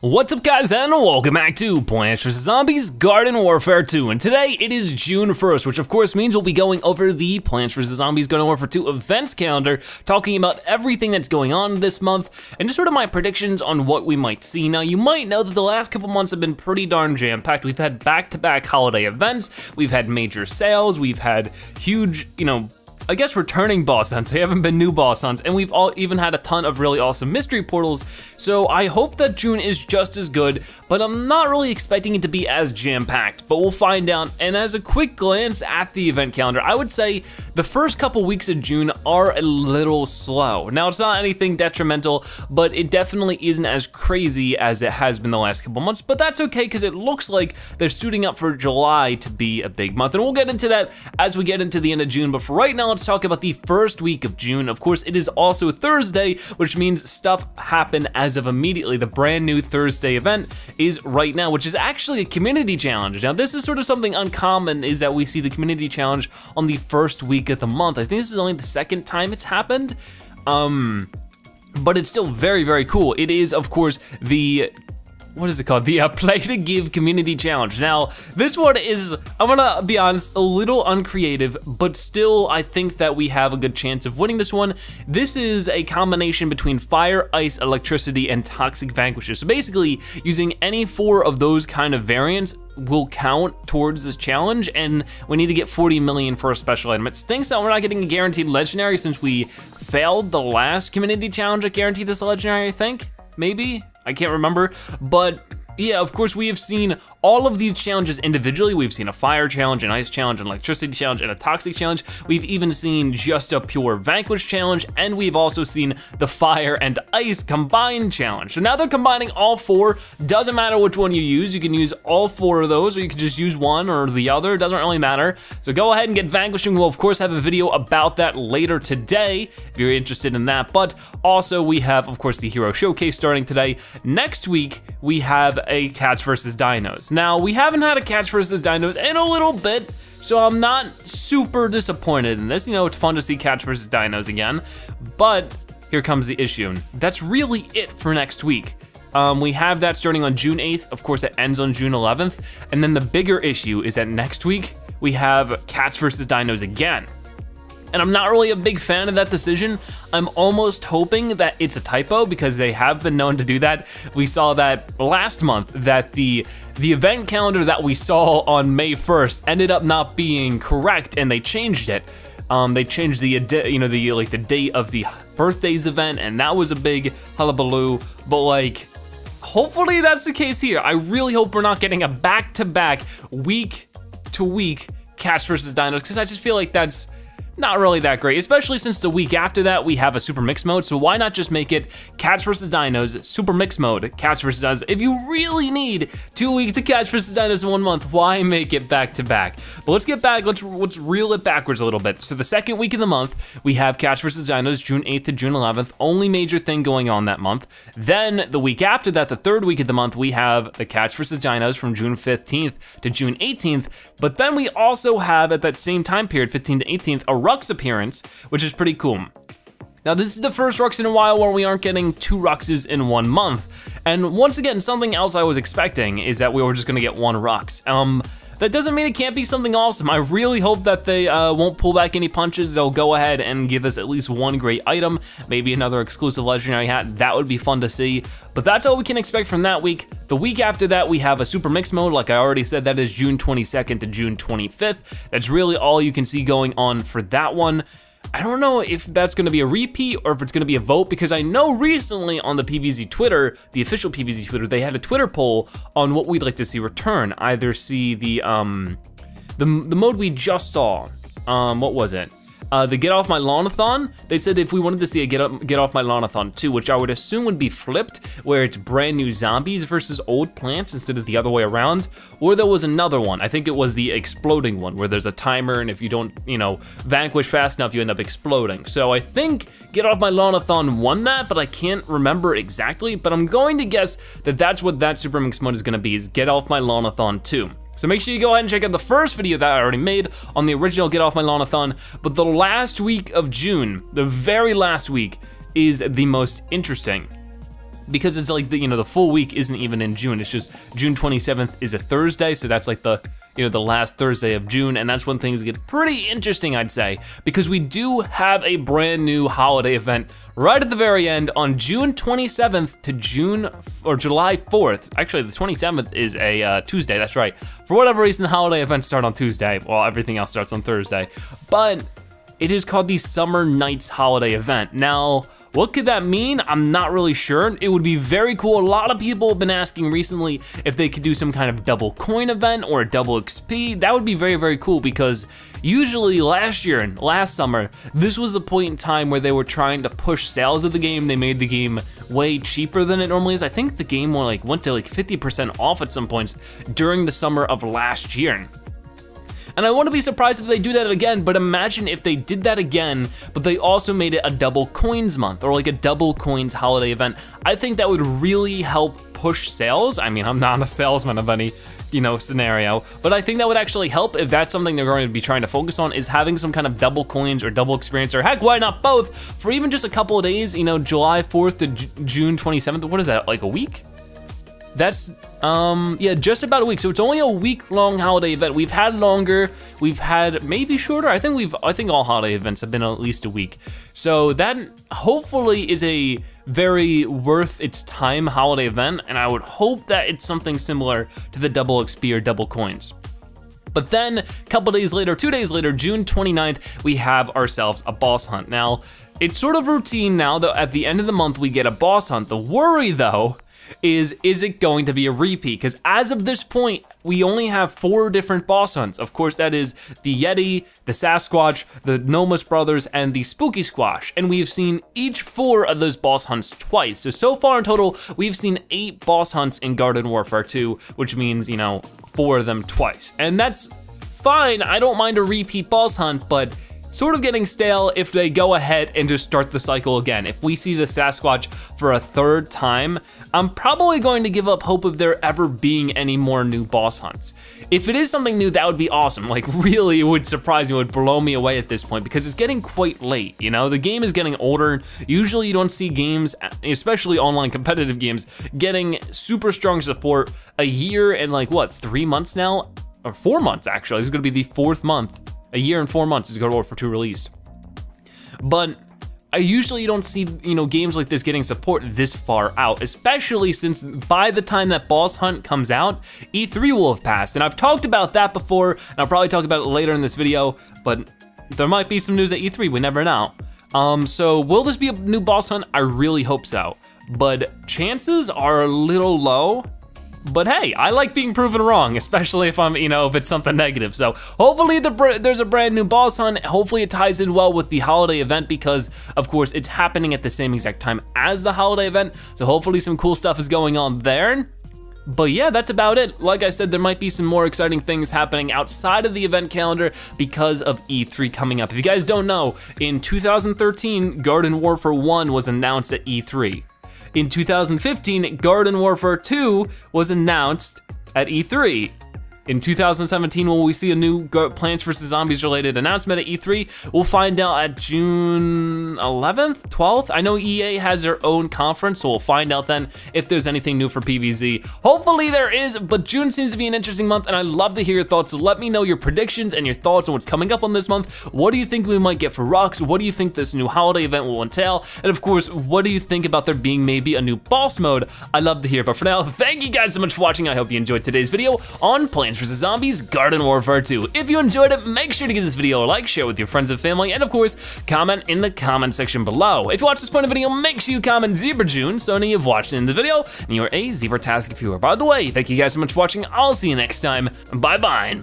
What's up guys and welcome back to Plants vs. Zombies Garden Warfare 2, and today it is June 1st, which of course means we'll be going over the Plants vs. Zombies Garden Warfare 2 events calendar, talking about everything that's going on this month, and just sort of my predictions on what we might see. Now you might know that the last couple months have been pretty darn jam-packed. We've had back-to-back holiday events, we've had major sales, we've had huge, I guess returning boss hunts. They haven't been new boss hunts, and we've all even had a ton of really awesome mystery portals. So I hope that June is just as good, but I'm not really expecting it to be as jam-packed, but we'll find out. And as a quick glance at the event calendar, I would say the first couple weeks of June are a little slow. Now it's not anything detrimental, but it definitely isn't as crazy as it has been the last couple months, but that's okay because it looks like they're suiting up for July to be a big month. And we'll get into that as we get into the end of June, but for right now, let's talk about the first week of June. Of course, it is also Thursday, which means stuff happened as of immediately. The brand new Thursday event is right now, which is actually a community challenge. Now, this is sort of something uncommon, is that we see the community challenge on the first week of the month. I think this is only the second time it's happened, but it's still very, very cool. It is, of course, the what is it called? The Play to Give Community Challenge. Now, this one is, I'm gonna be honest, a little uncreative, but still I think that we have a good chance of winning this one. This is a combination between fire, ice, electricity, and toxic vanquishers. So basically, using any 4 of those kind of variants will count towards this challenge, and we need to get 40 million for a special item. It stinks that we're not getting a guaranteed legendary since we failed the last community challenge that guaranteed us a legendary, I think, maybe? I can't remember, but yeah, of course we have seen all of these challenges individually. We've seen a fire challenge, an ice challenge, an electricity challenge, and a toxic challenge. We've even seen just a pure vanquish challenge, and we've also seen the fire and ice combined challenge. So now they're combining all 4. Doesn't matter which one you use. You can use all 4 of those, or you can just use one or the other. It doesn't really matter. So go ahead and get vanquishing. We'll of course have a video about that later today, if you're interested in that. But also we have, of course, the hero showcase starting today. Next week, we have a Cats vs. Dinos. Now, we haven't had a Cats vs. Dinos in a little bit, so I'm not super disappointed in this. It's fun to see Cats vs. Dinos again, but here comes the issue. That's really it for next week. We have that starting on June 8th. Of course, it ends on June 11th. And then the bigger issue is that next week, we have Cats vs. Dinos again. And I'm not really a big fan of that decision. I'm almost hoping that it's a typo because they have been known to do that. We saw that last month, that the event calendar that we saw on May 1st ended up not being correct, and they changed it. They changed the date of the birthdays event, and that was a big hullabaloo. But hopefully that's the case here. I really hope we're not getting a back-to-back, week-to-week Cats vs. Dinos, because I just feel like that's not really that great, especially since the week after that we have a super mix mode. So why not just make it Cats vs. Dinos, super mix mode, Cats vs. Dinos? If you really need 2 weeks of Cats vs. Dinos in 1 month, why make it back to back? But let's get back, let's reel it backwards a little bit. So the second week of the month, we have Cats vs. Dinos, June 8th to June 11th, only major thing going on that month. Then the week after that, the third week of the month, we have the Cats vs. Dinos from June 15th to June 18th. But then we also have, at that same time period, 15th to 18th, a Rux appearance, which is pretty cool. Now this is the first Rux in a while where we aren't getting 2 Ruxes in 1 month. And once again, something else I was expecting is that we were just gonna get 1 Rux. That doesn't mean it can't be something awesome. I really hope that they won't pull back any punches. They'll go ahead and give us at least 1 great item, maybe another exclusive legendary hat. That would be fun to see. But that's all we can expect from that week. The week after that, we have a super mix mode. Like I already said, that is June 22nd to June 25th. That's really all you can see going on for that one. I don't know if that's gonna be a repeat or if it's gonna be a vote, because I know recently on the PVZ Twitter, the official PVZ Twitter, they had a Twitter poll on what we'd like to see return. Either see the mode we just saw, what was it? The Get Off My Lawn-a-thon. They said if we wanted to see a Get Off My Lawn-a-thon 2, which I would assume would be flipped, where it's brand new zombies versus old plants instead of the other way around. Or there was another one, I think it was the exploding one, where there's a timer and if you don't, vanquish fast enough, you end up exploding. So I think Get Off My Lawn-a-thon won that, but I can't remember exactly, but I'm going to guess that that's what that Super Mix mode is gonna be, is Get Off My Lawn-a-thon 2. So make sure you go ahead and check out the first video that I already made on the original Get Off My Lawn-a-thon, but the last week of June, the very last week, is the most interesting. because it's like the full week isn't even in June. It's just June 27th is a Thursday, so that's like the last Thursday of June, and that's when things get pretty interesting, I'd say, because we do have a brand new holiday event right at the very end on June 27th to July 4th. Actually, the 27th is a Tuesday, that's right. For whatever reason, holiday events start on Tuesday, while everything else starts on Thursday. But it is called the Summer Nights Holiday Event. Now, what could that mean? I'm not really sure. It would be very cool. A lot of people have been asking recently if they could do some kind of double coin event or a double XP. That would be very, very cool, because usually last year and last summer, this was a point in time where they were trying to push sales of the game. They made the game way cheaper than it normally is. I think the game went to like 50% off at some points during the summer of last year. And I wouldn't be surprised if they do that again, but imagine if they did that again, but they also made it a double coins month, or like a double coins holiday event. I think that would really help push sales. I mean, I'm not a salesman of any, scenario, but I think that would actually help if that's something they're going to be trying to focus on, is having some kind of double coins or double experience, or heck, why not both, for even just a couple of days, July 4th to June 27th, what is that, like a week? That's, yeah, just about a week. So it's only a week-long holiday event. We've had longer, we've had maybe shorter. I think all holiday events have been at least a week. So that hopefully is a very worth its time holiday event, and I would hope that it's something similar to the double XP or double coins. But then a couple days later, 2 days later, June 29th, we have ourselves a boss hunt. Now, it's sort of routine now that at the end of the month we get a boss hunt. The worry though, is it going to be a repeat? Because as of this point, we only have 4 different boss hunts. Of course, that is the Yeti, the Sasquatch, the Nomus Brothers, and the Spooky Squash. And we've seen each 4 of those boss hunts twice. So far in total, we've seen 8 boss hunts in Garden Warfare 2, which means, 4 of them twice. And that's fine, I don't mind a repeat boss hunt, but sort of getting stale if they go ahead and just start the cycle again. If we see the Sasquatch for a 3rd time, I'm probably going to give up hope of there ever being any more new boss hunts. If it is something new, that would be awesome. Like, really, it would surprise me, it would blow me away at this point, because it's getting quite late, The game is getting older. Usually you don't see games, especially online competitive games, getting super strong support a year and 3 months now? Or 4 months, actually. This is gonna be the 4th month. A year and 4 months is Garden Warfare 2 release. But I usually don't see, games like this getting support this far out, especially since by the time that boss hunt comes out, E3 will have passed. And I've talked about that before, and I'll probably talk about it later in this video, but there might be some news at E3, we never know. So will this be a new boss hunt? I really hope so. But chances are a little low. But hey, I like being proven wrong, especially if I'm, if it's something negative. So hopefully there's a brand new boss hunt. Hopefully it ties in well with the holiday event, because of course it's happening at the same exact time as the holiday event. So hopefully some cool stuff is going on there. But yeah, that's about it. Like I said, there might be some more exciting things happening outside of the event calendar because of E3 coming up. If you guys don't know, in 2013, Garden Warfare 1 was announced at E3. In 2015, Garden Warfare 2 was announced at E3. In 2017, will we see a new Plants vs. Zombies related announcement at E3? We'll find out at June 11th, 12th? I know EA has their own conference, so we'll find out then if there's anything new for PvZ. Hopefully there is, but June seems to be an interesting month, and I'd love to hear your thoughts. So let me know your predictions and your thoughts on what's coming up on this month. What do you think we might get for Rocks? What do you think this new holiday event will entail? And of course, what do you think about there being maybe a new boss mode? I'd love to hear, but for now, thank you guys so much for watching. I hope you enjoyed today's video on Plants vs. Zombies Garden Warfare 2. If you enjoyed it, make sure to give this video a like, share with your friends and family, and of course, comment in the comment section below. If you watch this point of the video, make sure you comment Zebra June so any you've watched in the video, and you're a Zebratastic viewer. By the way, thank you guys so much for watching. I'll see you next time. Bye-bye.